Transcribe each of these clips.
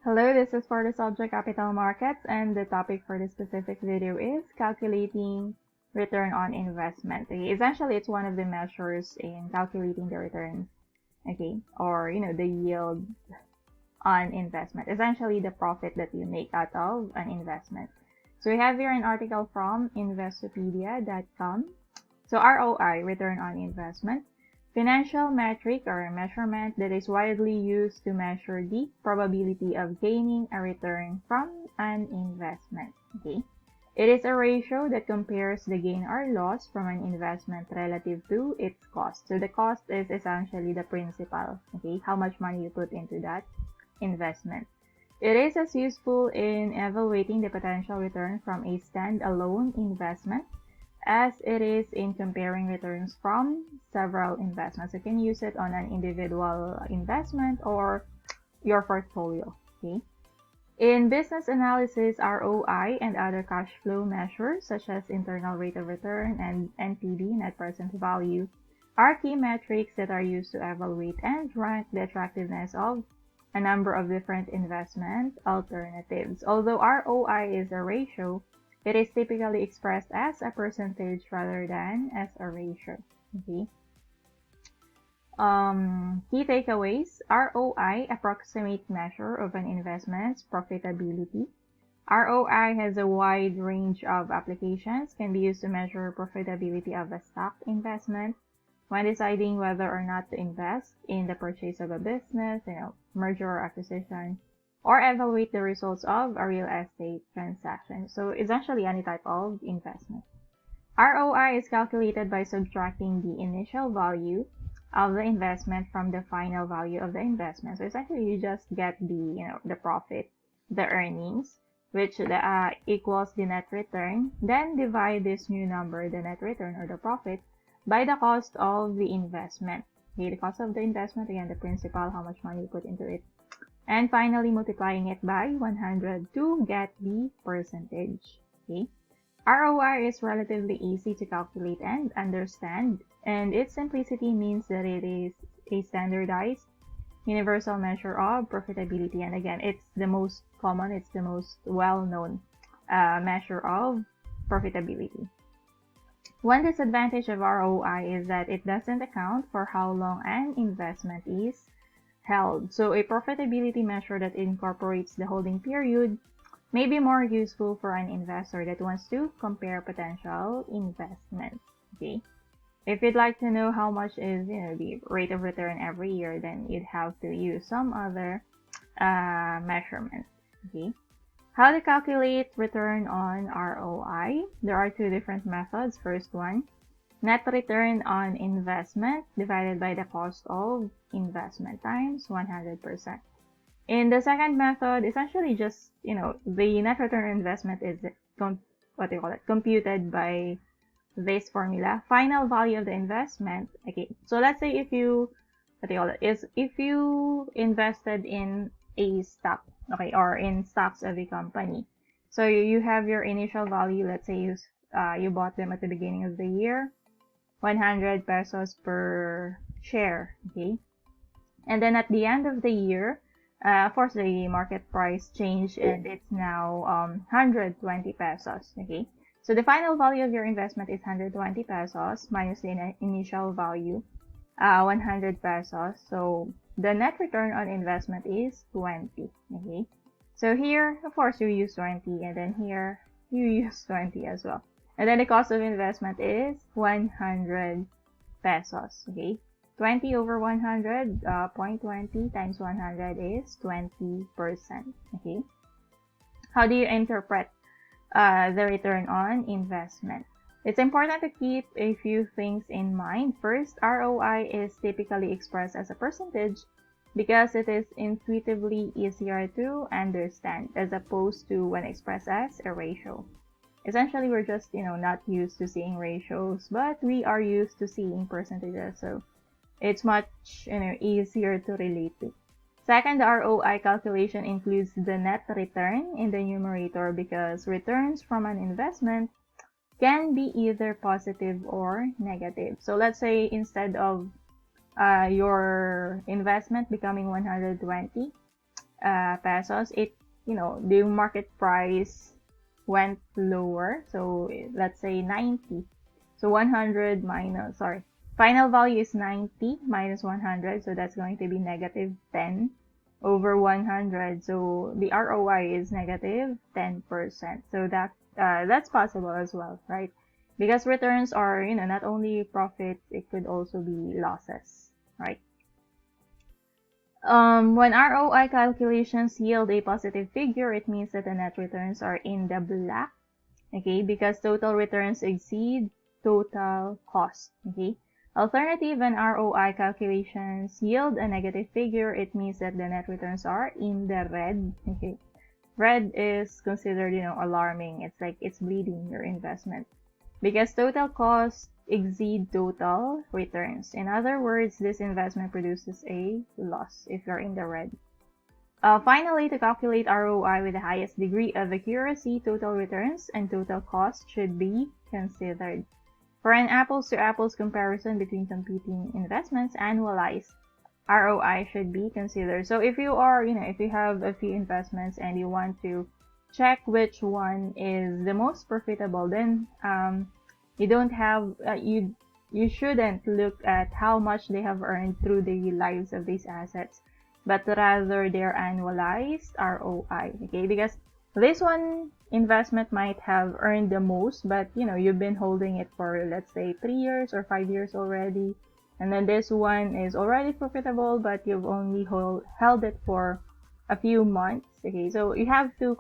Hello, this is for the subject capital markets, and the topic for this specific video is calculating return on investment. Okay, essentially, it's one of the measures in calculating the returns, okay, or the yield on investment. Essentially, the profit that you make out of an investment. So we have here an article from Investopedia.com. So ROI, return on investment. Financial metric or measurement that is widely used to measure the probability of gaining a return from an investment. Okay, it is a ratio that compares the gain or loss from an investment relative to its cost. So the cost is essentially the principal. Okay, how much money you put into that investment. It is as useful in evaluating the potential return from a standalone investment as it is in comparing returns from several investments. You can use it on an individual investment or your portfolio. Okay. In business analysis, ROI and other cash flow measures such as internal rate of return and NPV, net present value, are key metrics that are used to evaluate and rank the attractiveness of a number of different investment alternatives. Although ROI is a ratio, it is typically expressed as a percentage rather than as a ratio. Okay. Key takeaways. ROI, approximate measure of an investment's profitability. ROI has a wide range of applications, can be used to measure profitability of a stock investment when deciding whether or not to invest in the purchase of a business, merger or acquisition, or evaluate the results of a real estate transaction. So essentially any type of investment. ROI is calculated by subtracting the initial value of the investment from the final value of the investment. So essentially you just get the profit, the earnings, which equals the net return. Then divide this new number, the net return or the profit, by the cost of the investment. Okay, the cost of the investment, again, the principal, how much money you put into it. And finally, multiplying it by 100 to get the percentage. Okay. ROI is relatively easy to calculate and understand, and its simplicity means that it is a standardized, universal measure of profitability. And again, it's the most common, it's the most well-known measure of profitability. One disadvantage of ROI is that it doesn't account for how long an investment is held. So a profitability measure that incorporates the holding period may be more useful for an investor that wants to compare potential investments. Okay. If you'd like to know how much is the rate of return every year, then you'd have to use some other measurements. Okay. How to calculate return on ROI? There are two different methods. First one, net return on investment divided by the cost of investment times 100%. In the second method, essentially just, the net return on investment is computed by this formula. Final value of the investment. Okay, so let's say if you, if you invested in a stock, okay, or in stocks of a company. So you have your initial value, let's say you bought them at the beginning of the year, 100 pesos per share, okay? And then at the end of the year, of course, the market price changed and it's now 120 pesos, okay? So the final value of your investment is 120 pesos minus the initial value, 100 pesos. So the net return on investment is 20, okay? So here, of course, you use 20, and then here, you use 20 as well. And then the cost of investment is 100 pesos, okay? 20 over 100, 0.20 times 100 is 20%, okay? How do you interpret the return on investment? It's important to keep a few things in mind. First, ROI is typically expressed as a percentage because it is intuitively easier to understand as opposed to when expressed as a ratio. Essentially, we're just, not used to seeing ratios, but we are used to seeing percentages. So it's much, easier to relate to. Second, the ROI calculation includes the net return in the numerator because returns from an investment can be either positive or negative. So let's say instead of your investment becoming 120, pesos, the market price went lower. So let's say 90. So 100 minus, sorry, final value is 90 minus 100. So that's going to be negative 10 over 100. So the ROI is negative 10%. So that's possible as well, right? Because returns are, not only profits, it could also be losses, right? When ROI calculations yield a positive figure, it means that the net returns are in the black, okay, because total returns exceed total cost, okay. Alternative, when ROI calculations yield a negative figure, it means that the net returns are in the red, okay. Red is considered, alarming. It's like it's bleeding your investment because total costs exceed total returns. In other words, this investment produces a loss if you're in the red. Finally, to calculate ROI with the highest degree of accuracy, total returns and total cost should be considered. For an apples-to-apples comparison between competing investments, annualized ROI should be considered. So if you have a few investments and you want to check which one is the most profitable, then you shouldn't look at how much they have earned through the lives of these assets, but rather their annualized ROI, okay? Because this one investment might have earned the most, but you've been holding it for, let's say, 3 years or 5 years already, and then this one is already profitable, but you've only held it for a few months, okay? So you have to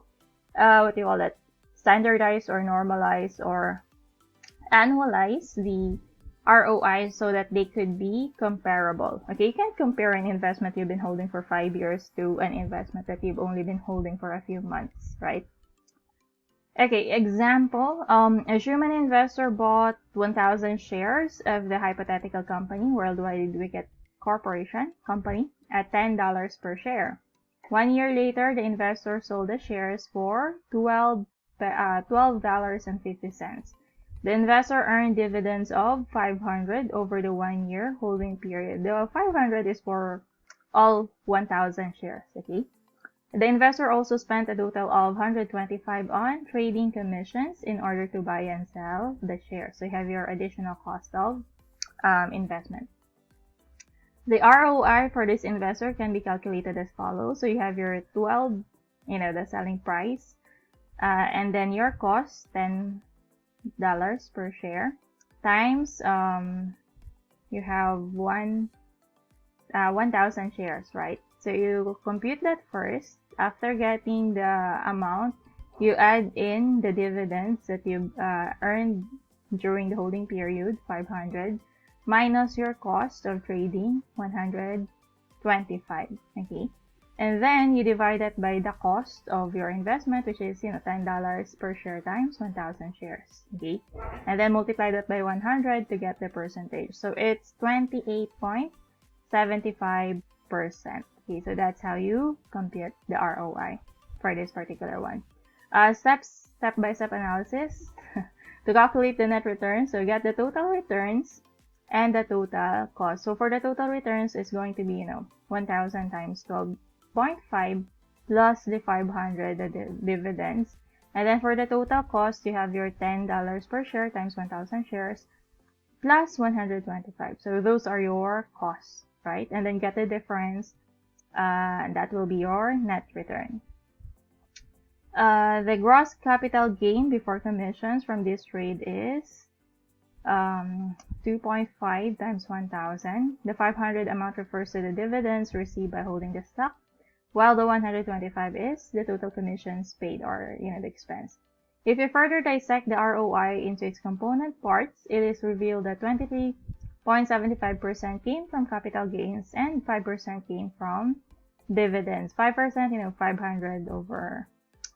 standardize or normalize or annualize the ROI so that they could be comparable. Okay, you can't compare an investment you've been holding for 5 years to an investment that you've only been holding for a few months, right? Okay, example, a human investor bought 1,000 shares of the hypothetical company, Worldwide Wicket Corporation Company, at $10 per share. 1 year later, the investor sold the shares for $12.50. The investor earned dividends of $500 over the 1 year holding period. The $500 is for all 1,000 shares, okay? The investor also spent a total of $125 on trading commissions in order to buy and sell the shares. So you have your additional cost of investment. The ROI for this investor can be calculated as follows. So you have your 12, the selling price, and then your cost, $10 per share, times you have 1,000 shares, right? So you compute that first. After getting the amount, you add in the dividends that you earned during the holding period, 500, minus your cost of trading, 125, okay? And then you divide that by the cost of your investment, which is, $10 per share times 1,000 shares, okay? And then multiply that by 100 to get the percentage. So it's 28.75%. Okay, so that's how you compute the ROI for this particular one. Step-by-step analysis to calculate the net return. So you get the total returns and the total cost. So for the total returns, it's going to be, 1,000 times 12.5 plus the 500, the dividends. And then for the total cost, you have your $10 per share times 1,000 shares plus 125. So those are your costs, right? And then get the difference. That will be your net return. The gross capital gain before commissions from this trade is 2.5 times 1,000. The 500 amount refers to the dividends received by holding the stock, while the 125 is the total commissions paid or the expense. If you further dissect the ROI into its component parts, it is revealed that 23.75% came from capital gains and 5% came from dividends. 5%, 500 over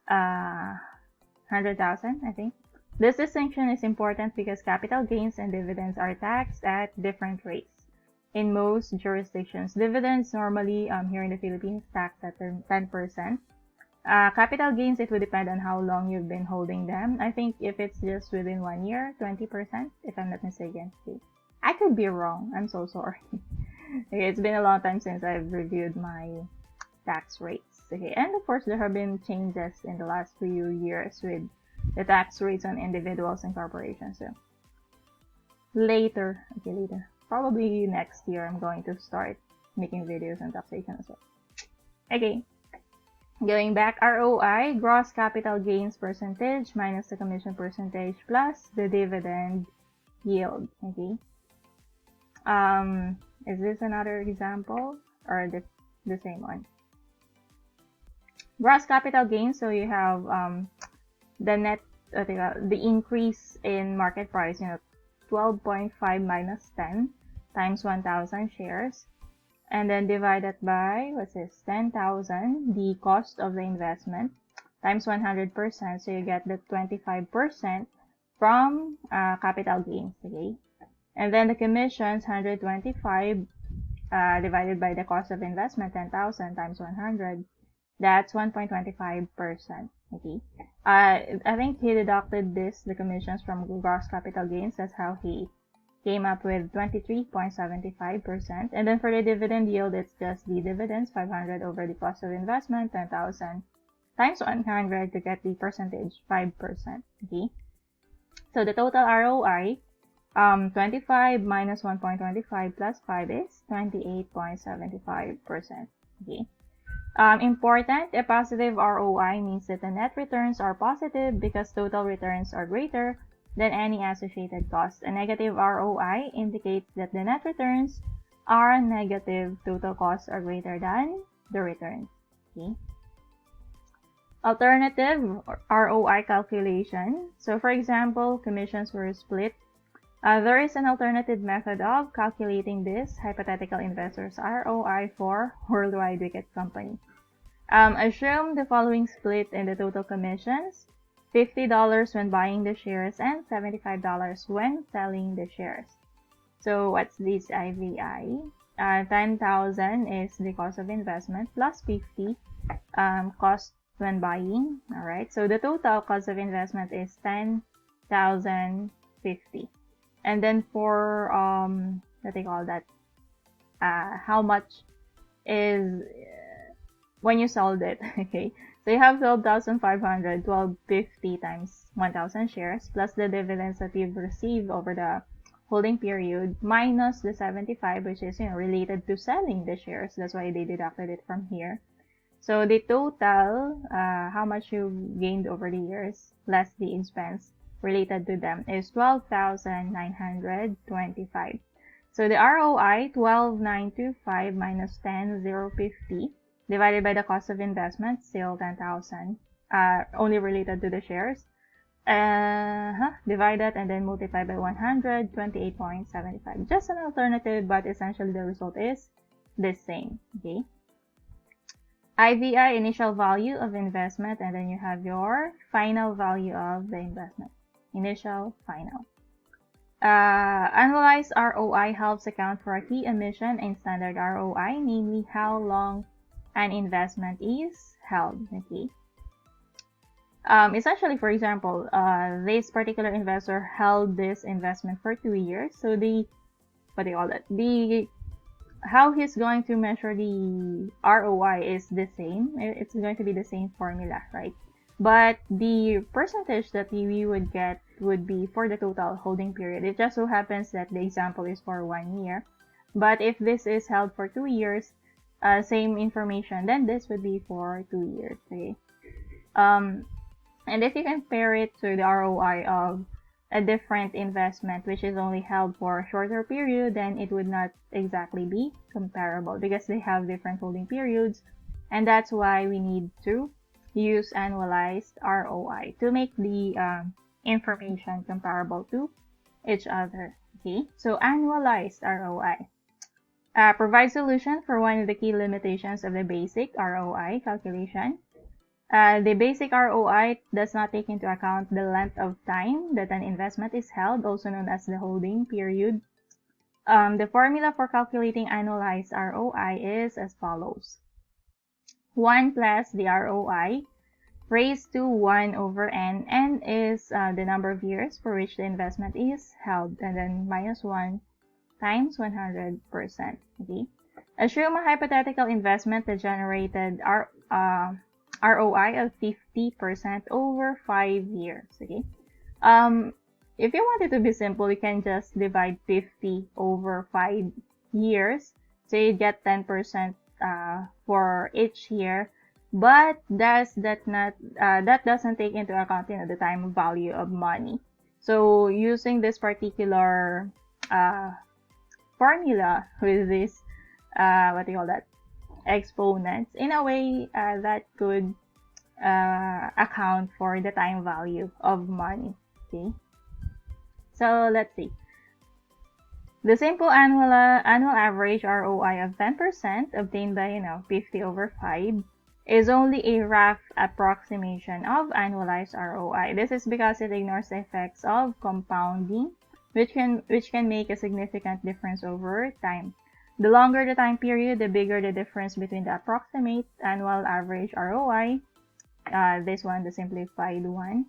100,000, I think. This distinction is important because capital gains and dividends are taxed at different rates in most jurisdictions. Dividends normally here in the Philippines taxed at 10%. Capital gains, it would depend on how long you've been holding them. I think if it's just within 1 year, 20%, if I'm not mistaken. I could be wrong. I'm so sorry. Okay, it's been a long time since I've reviewed my tax rates. Okay, and of course there have been changes in the last few years with the tax rates on individuals and corporations. So later, probably next year, I'm going to start making videos on taxation as well. Okay, going back, ROI, gross capital gains percentage minus the commission percentage plus the dividend yield. Okay. Is this another example or the same one? Gross capital gains, so you have the net, the increase in market price, 12.5 minus 10 times 1,000 shares, and then divided by, what's this, 10,000, the cost of the investment, times 100%, so you get the 25% from capital gains, okay? And then the commissions, 125 divided by the cost of investment, 10,000 times 100, that's 1.25%, okay? I think he deducted the commissions from gross capital gains. That's how he came up with 23.75%. And then for the dividend yield, it's just the dividends, 500 over the cost of investment, 10,000 times 100 to get the percentage, 5%, okay? So the total ROI, 25 minus 1.25 plus 5 is 28.75%, okay? Important, a positive ROI means that the net returns are positive because total returns are greater than any associated costs. A negative ROI indicates that the net returns are negative, total costs are greater than the returns. Okay. Alternative ROI calculation. So for example, commissions were split. There is an alternative method of calculating this hypothetical investor's ROI for Worldwide Wicket Company. Assume the following split in the total commissions: $50 when buying the shares and $75 when selling the shares. So what's this IVI? 10,000 is the cost of investment plus 50 cost when buying. All right. So the total cost of investment is 10,050. And then for what they call that, how much is when you sold it? Okay, so you have 12,500, 1250 times 1,000 shares plus the dividends that you've received over the holding period minus the 75, which is related to selling the shares. That's why they deducted it from here. So the total, how much you gained over the years less the expense related to them is 12,925. So the ROI, 12,925 minus 10,050 divided by the cost of investment, still 10,000, only related to the shares. Divided and then multiplied by 100, 28.75. Just an alternative, but essentially the result is the same. Okay. IVI, initial value of investment, and then you have your final value of the investment. Initial, final. Annualized ROI helps account for a key omission in standard ROI, namely how long an investment is held. Okay. Essentially, for example, this particular investor held this investment for 2 years. So how he's going to measure the ROI is the same. It's going to be the same formula, right? But the percentage that we would get would be for the total holding period. It just so happens that the example is for 1 year. But if this is held for 2 years, same information, then this would be for 2 years. Okay. And if you compare it to the ROI of a different investment, which is only held for a shorter period, then it would not exactly be comparable because they have different holding periods. And that's why we need to use annualized ROI to make the information comparable to each other. Okay, so annualized ROI provides solution for one of the key limitations of the basic ROI calculation. The basic ROI does not take into account the length of time that an investment is held, also known as the holding period. The formula for calculating annualized ROI is as follows: 1 plus the ROI raised to 1 over n. N is the number of years for which the investment is held, and then minus 1 times 100%. Okay. Assume a hypothetical investment that generated ROI of 50% over 5 years. Okay. If you want it to be simple, you can just divide 50 over 5 years. So you get 10% for each year. But that doesn't take into account, the time value of money. So using this particular formula with this what do you call that, exponents, in a way that could account for the time value of money. Okay, so let's see. The simple annual average ROI of 10% obtained by 50 over 5 is only a rough approximation of annualized ROI. This is because it ignores the effects of compounding, which can make a significant difference over time. The longer the time period, the bigger the difference between the approximate annual average ROI, this one, the simplified one,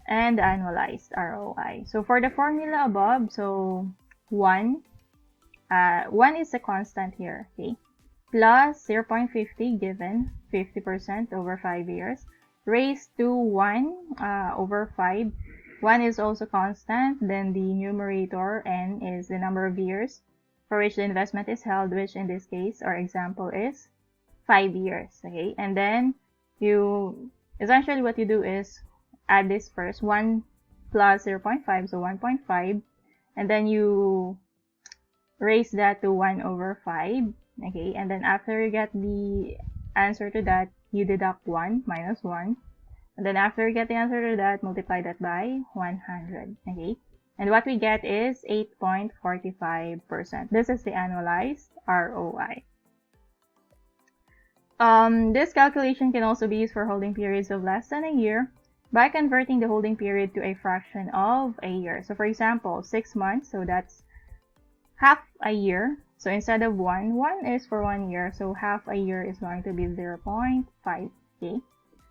and the annualized ROI. So for the formula above, so 1 is a constant here, okay? Plus 0.50 given 50% over 5 years, raised to 1 over 5. 1 is also constant, then the numerator n is the number of years for which the investment is held, which in this case, our example is 5 years, okay? And then essentially what you do is add this first, 1 plus 0.5, so 1.5, and then you raise that to 1 over 5, okay? And then after you get the answer to that, you deduct 1 minus 1. And then after you get the answer to that, multiply that by 100, okay? And what we get is 8.45%. This is the annualized ROI. This calculation can also be used for holding periods of less than a year by converting the holding period to a fraction of a year. So for example, 6 months, so that's half a year. So instead of 1 is for 1 year, so half a year is going to be 0.5, okay?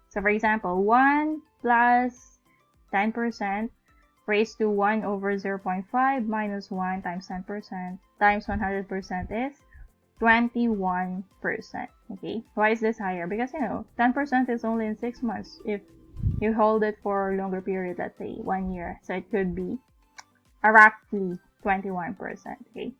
So for example, 1 plus 10% raised to 1 over 0.5 minus 1 times 10% times 100% is 21%, okay? Why is this higher? Because, 10% is only in 6 months. If you hold it for a longer period, let's say 1 year, so it could be roughly 21%, okay?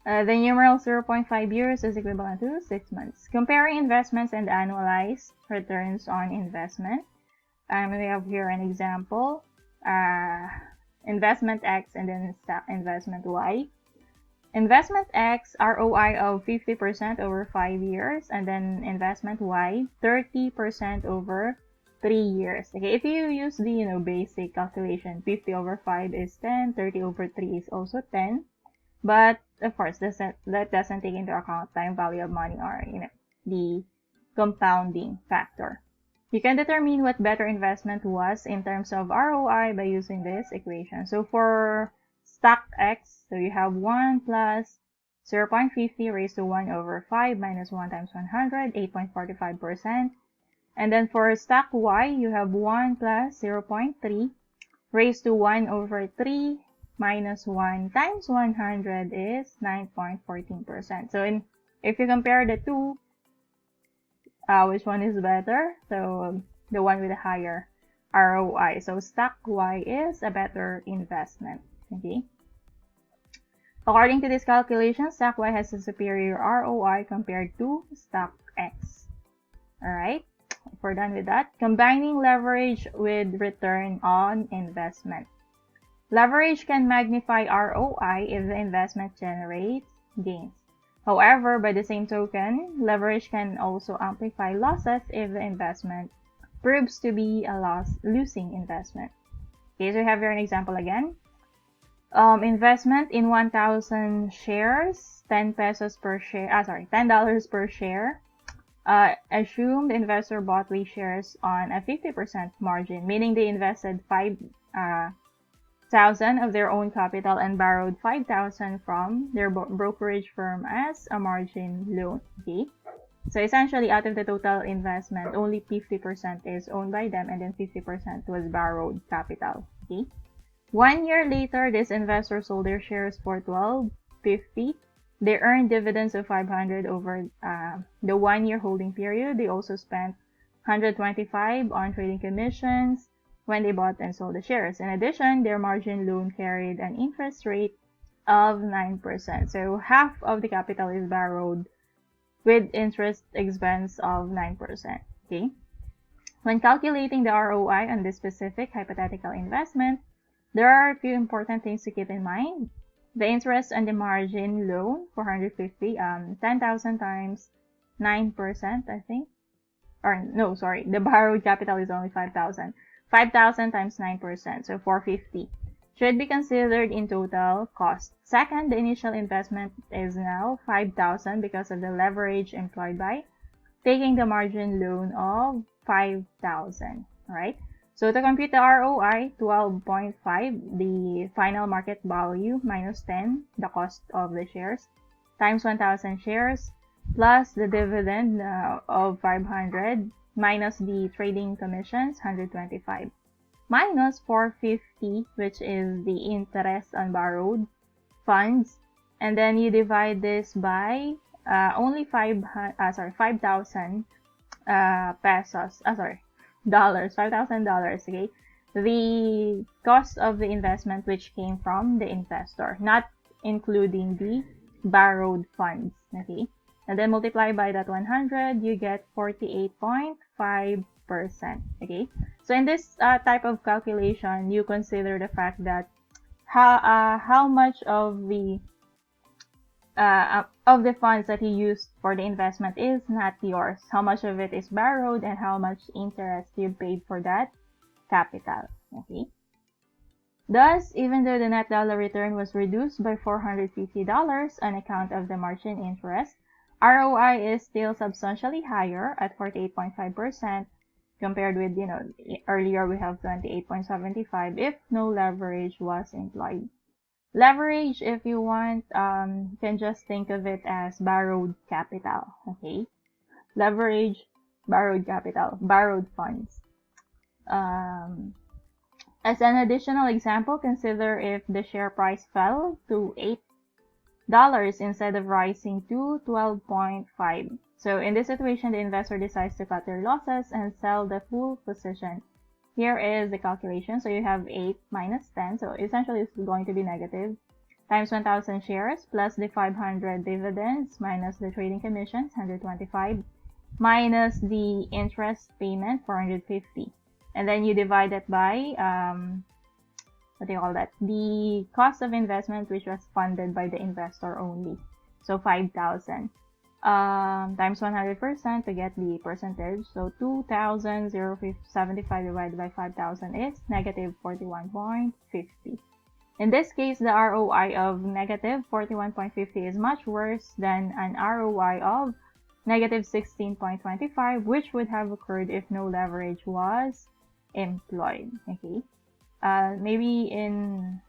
The numeral 0.5 years is equivalent to 6 months. Comparing investments and annualized returns on investment. We have here an example. Investment X and then investment Y. Investment X, ROI of 50% over 5 years, and then investment Y, 30% over 3 years. Okay, if you use the basic calculation, 50 over 5 is 10, 30 over 3 is also 10. But of course, that doesn't take into account time value of money or the compounding factor. You can determine what better investment was in terms of ROI by using this equation. So for stock X, so you have 1 plus 0.50 raised to 1 over 5 minus 1 times 100, 8.45%. And then for stock Y, you have 1 plus 0.3 raised to 1 over 3 minus 1 times 100 is 9.14%. So if you compare the two, which one is better? So the one with a higher ROI. So stock Y is a better investment. Okay. According to this calculation, stock Y has a superior ROI compared to stock X. Alright, if we're done with that, combining leverage with return on investment. Leverage can magnify ROI if the investment generates gains. However, by the same token, leverage can also amplify losses if the investment proves to be a losing investment. Okay, so we have here an example again. Investment in 1,000 shares, 10 pesos per share, $10 per share. Assume the investor bought these shares on a 50% margin, meaning they invested 5,000 of their own capital and borrowed 5,000 from their brokerage firm as a margin loan. Okay, so essentially out of the total investment, only 50% is owned by them and then 50% was borrowed capital. Okay, 1 year later, this investor sold their shares for $12.50 They earned dividends of 500 over the 1-year holding period. They also spent 125 on trading commissions when they bought and sold the shares. In addition, their margin loan carried an interest rate of 9%. So half of the capital is borrowed with interest expense of 9%. Okay. When calculating the ROI on this specific hypothetical investment, there are a few important things to keep in mind. The interest on the margin loan, 450, 10,000 times 9%, I think. Or no, sorry, the borrowed capital is only 5,000. 5,000 times 9%, so 450. Should be considered in total cost. Second, the initial investment is now 5,000 because of the leverage employed by taking the margin loan of 5,000. Alright? So to compute the ROI, 12.5, the final market value, minus 10, the cost of the shares, times 1,000 shares, plus the dividend of 500, minus the trading commissions, 125, minus 450, which is the interest on borrowed funds, and then you divide this by only 5,000 pesos. Dollars, $5,000. Okay, the cost of the investment which came from the investor, not including the borrowed funds. Okay, and then multiply by that 100, you get 48.5%. Okay, so in this type of calculation, you consider the fact that how much of the funds that you used for the investment is not yours, how much of it is borrowed, and how much interest you paid for that capital. Okay. Thus, even though the net dollar return was reduced by $450 on account of the margin interest, ROI is still substantially higher at 48.5% compared with, earlier we have 28.75 if no leverage was employed. Leverage, if you want, you can just think of it as borrowed capital, okay? Leverage, borrowed capital, borrowed funds. As an additional example, consider if the share price fell to $8 instead of rising to 12.5. So in this situation, the investor decides to cut their losses and sell the full position. Here is the calculation. So you have 8 minus 10. So essentially it's going to be negative. Times 1,000 shares plus the 500 dividends minus the trading commissions, 125, minus the interest payment, 450. And then you divide that by, what do you call that? The cost of investment, which was funded by the investor only. So 5,000. Times 100% to get the percentage. So 2,075 divided by 5,000 is negative 41.50. In this case, the ROI of negative 41.50 is much worse than an ROI of negative 16.25, which would have occurred if no leverage was employed. Okay. Maybe you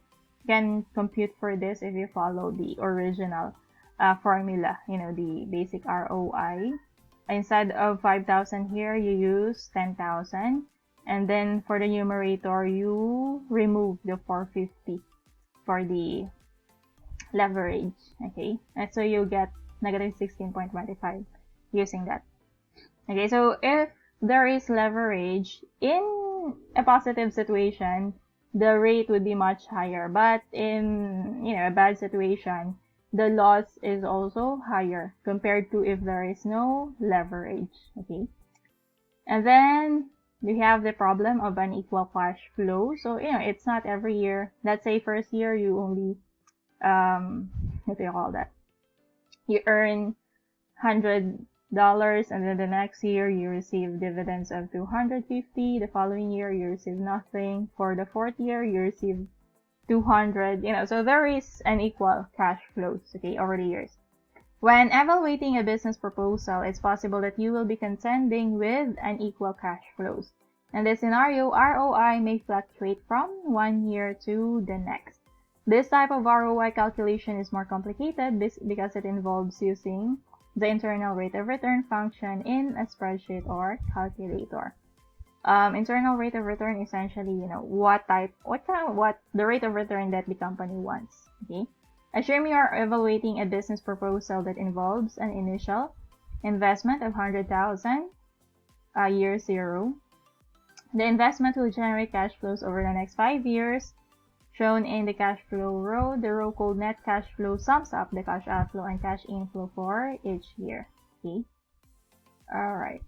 can compute for this if you follow the original formula, the basic ROI. Instead of 5,000 here, you use 10,000. And then for the numerator, you remove the 450 for the leverage. Okay. And so you get negative 16.25 using that. Okay. So if there is leverage in a positive situation, the rate would be much higher. But in, a bad situation, the loss is also higher compared to if there is no leverage. Okay. And then we have the problem of unequal cash flow. So, it's not every year. Let's say first year you only, what do you call that? You earn $100, and then the next year you receive dividends of $250. The following year you receive nothing. For the fourth year you receive $200. So there is unequal cash flows, okay, over the years. When evaluating a business proposal, it's possible that you will be contending with unequal cash flows. In this scenario, ROI may fluctuate from one year to the next. This type of ROI calculation is more complicated because it involves using the internal rate of return function in a spreadsheet or calculator. Internal rate of return essentially, what the rate of return that the company wants. Okay. Assume you are evaluating a business proposal that involves an initial investment of 100,000 year 0. The investment will generate cash flows over the next 5 years, shown in the cash flow row. The row called net cash flow sums up the cash outflow and cash inflow for each year. Okay. Alright.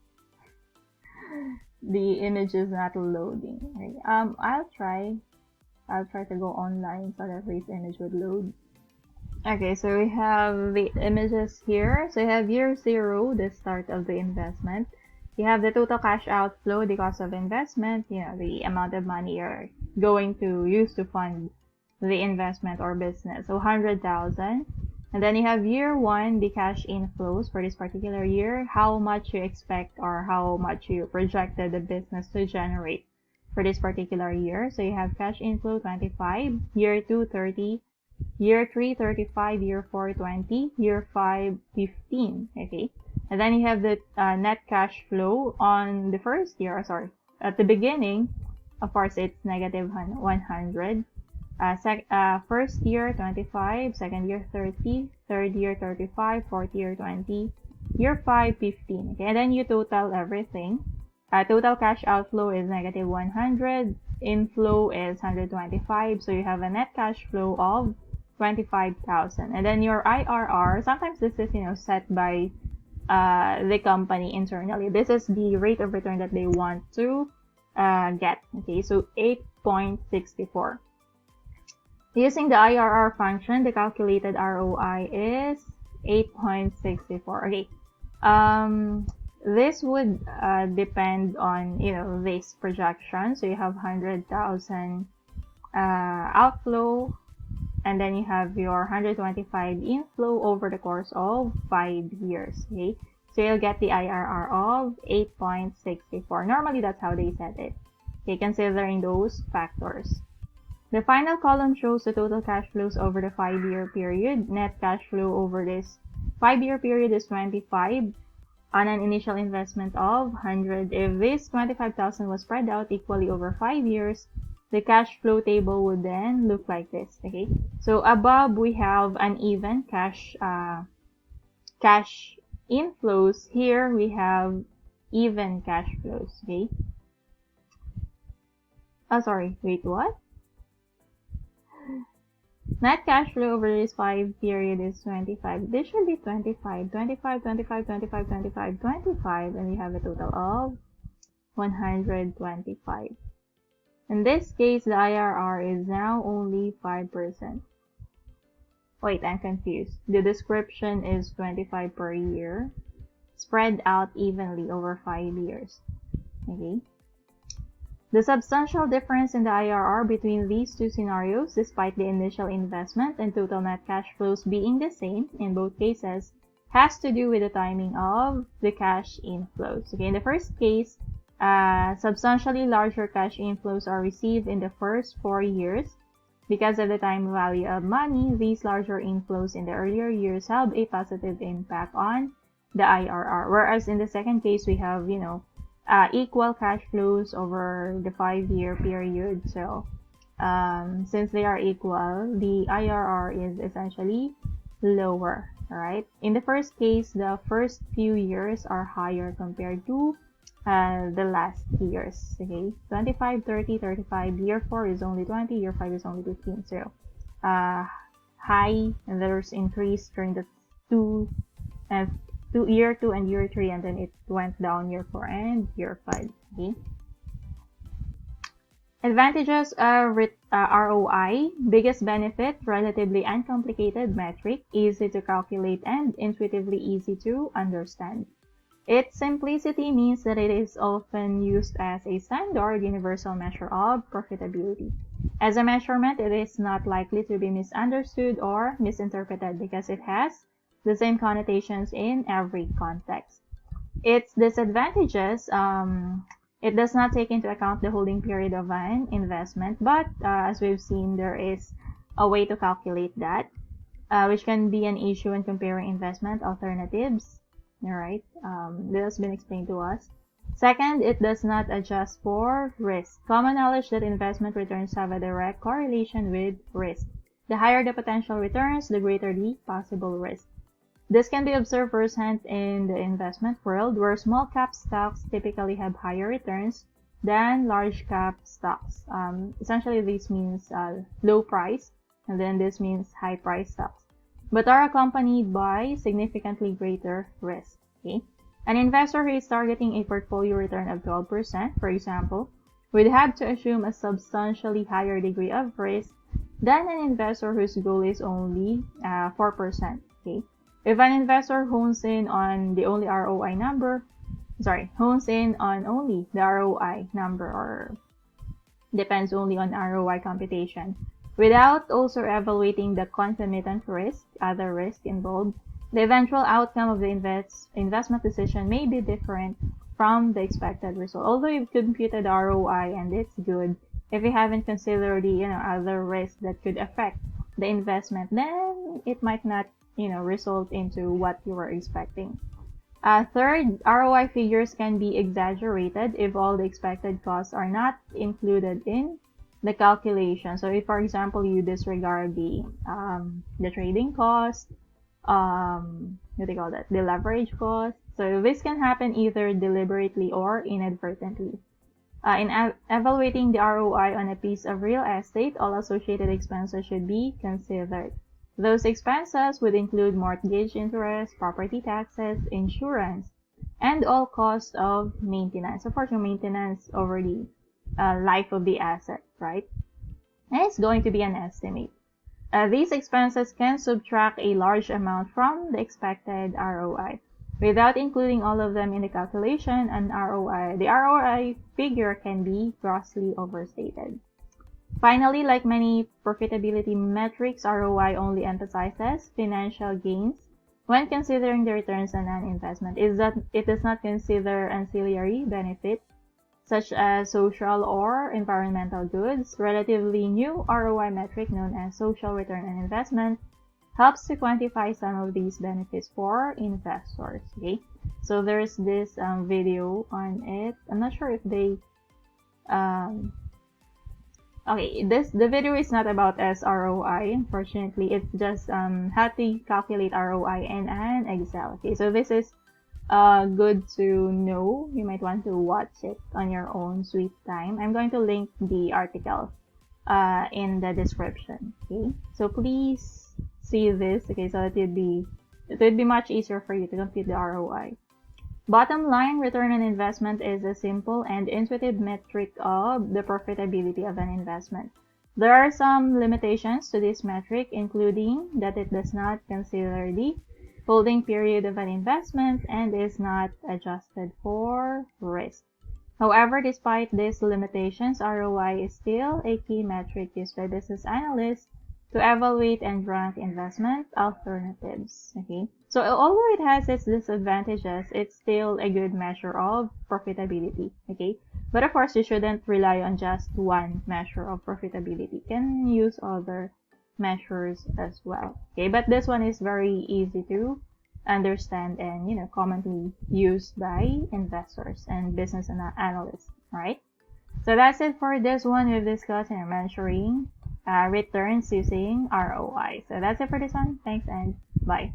The image is not loading. Okay. I'll try to go online so that this image would load. Okay, so we have the images here. So you have year 0, the start of the investment. You have the total cash outflow, the cost of investment, the amount of money you're going to use to fund the investment or business. So 100,000. And then you have year 1, the cash inflows for this particular year, how much you expect or how much you projected the business to generate for this particular year. So you have cash inflow 25, year 2 30, year 3 35, year 4 20, year 5 15. Okay. And then you have the net cash flow on the first year, at the beginning, of course, it's negative 100. First year, 25, second year, 30, third year, 35, fourth year, 20, year 5, 15. Okay, and then you total everything. Total cash outflow is negative 100, inflow is 125, so you have a net cash flow of 25,000. And then your IRR, sometimes this is, set by the company internally. This is the rate of return that they want to get. Okay, so 8.64. Using the IRR function, the calculated ROI is 8.64. Okay, this would depend on this projection. So you have 100,000 outflow, and then you have your 125 inflow over the course of 5 years. Okay, so you'll get the IRR of 8.64. Normally, that's how they set it. Okay, considering those factors. The final column shows the total cash flows over the 5-year period. Net cash flow over this 5-year period is 25 on an initial investment of 100. If this 25,000 was spread out equally over 5 years, the cash flow table would then look like this. Okay, so above we have uneven cash inflows. Here we have even cash flows. Okay. Oh, sorry. Wait, what? Net cash flow over this 5 period is 25. This should be 25, 25, 25, 25, 25, 25, and we have a total of 125. In this case, the IRR is now only 5%. Wait, I'm confused. The description is 25 per year, spread out evenly over 5 years. Okay. The substantial difference in the IRR between these two scenarios, despite the initial investment and total net cash flows being the same in both cases, has to do with the timing of the cash inflows. Okay, in the first case, substantially larger cash inflows are received in the first 4 years. Because of the time value of money, these larger inflows in the earlier years have a positive impact on the IRR. Whereas in the second case, we have, equal cash flows over the 5-year period. So, since they are equal, the IRR is essentially lower. Alright? In the first case, the first few years are higher compared to the last years. Okay, 25, 30, 35. Year 4 is only 20. Year 5 is only 15. So, high, and there's increase during the year 2 and year 3, and then it went down year 4 and year 5. Okay. Advantages of ROI. Biggest benefit, relatively uncomplicated metric, easy to calculate and intuitively easy to understand. Its simplicity means that it is often used as a standard universal measure of profitability. As a measurement, it is not likely to be misunderstood or misinterpreted because it has the same connotations in every context. Its disadvantages, it does not take into account the holding period of an investment, but as we've seen, there is a way to calculate that, which can be an issue when comparing investment alternatives. Alright, this has been explained to us. Second, it does not adjust for risk. Common knowledge that investment returns have a direct correlation with risk. The higher the potential returns, the greater the possible risk. This can be observed firsthand in the investment world, where small cap stocks typically have higher returns than large cap stocks. Essentially, this means low price, and then this means high price stocks, but are accompanied by significantly greater risk. Okay? An investor who is targeting a portfolio return of 12%, for example, would have to assume a substantially higher degree of risk than an investor whose goal is only 4%. Okay? If an investor hones in on the only ROI number, hones in on only the ROI number, or depends only on ROI computation, without also evaluating the concomitant risk, other risk involved, the eventual outcome of the investment decision may be different from the expected result. Although you've computed ROI and it's good, if you haven't considered the other risks that could affect the investment, then it might not result into what you were expecting. Third, ROI figures can be exaggerated if all the expected costs are not included in the calculation. So if, for example, you disregard the trading cost, what do you call that? The leverage cost. So this can happen either deliberately or inadvertently. In evaluating the ROI on a piece of real estate, all associated expenses should be considered. Those expenses would include mortgage interest, property taxes, insurance, and all costs of maintenance. Of course, your maintenance over the life of the asset, right? And it's going to be an estimate. These expenses can subtract a large amount from the expected ROI. Without including all of them in the calculation, the ROI figure can be grossly overstated. Finally, like many profitability metrics, ROI only emphasizes financial gains when considering the returns on an investment. It does not consider ancillary benefits such as social or environmental goods. Relatively new ROI metric known as social return on investment helps to quantify some of these benefits for investors. Okay, so there's this video on it. I'm not sure if they the video is not about SROI, unfortunately. It's just how to calculate ROI in an Excel. Okay, so this is good to know. You might want to watch it on your own sweet time. I'm going to link the article in the description. Okay, so please see this. Okay, so it would be much easier for you to compute the ROI. Bottom line, return on investment is a simple and intuitive metric of the profitability of an investment. There are some limitations to this metric, including that it does not consider the holding period of an investment and is not adjusted for risk. However, despite these limitations, ROI is still a key metric used by business analysts to evaluate and rank investment alternatives. Okay, so although it has its disadvantages, it's still a good measure of profitability. Okay, but of course you shouldn't rely on just one measure of profitability. You can use other measures as well. Okay, but this one is very easy to understand and commonly used by investors and business analysts. Right? So that's it for this one. We've discussed measuring returns using ROI. So that's it for this one. Thanks and bye.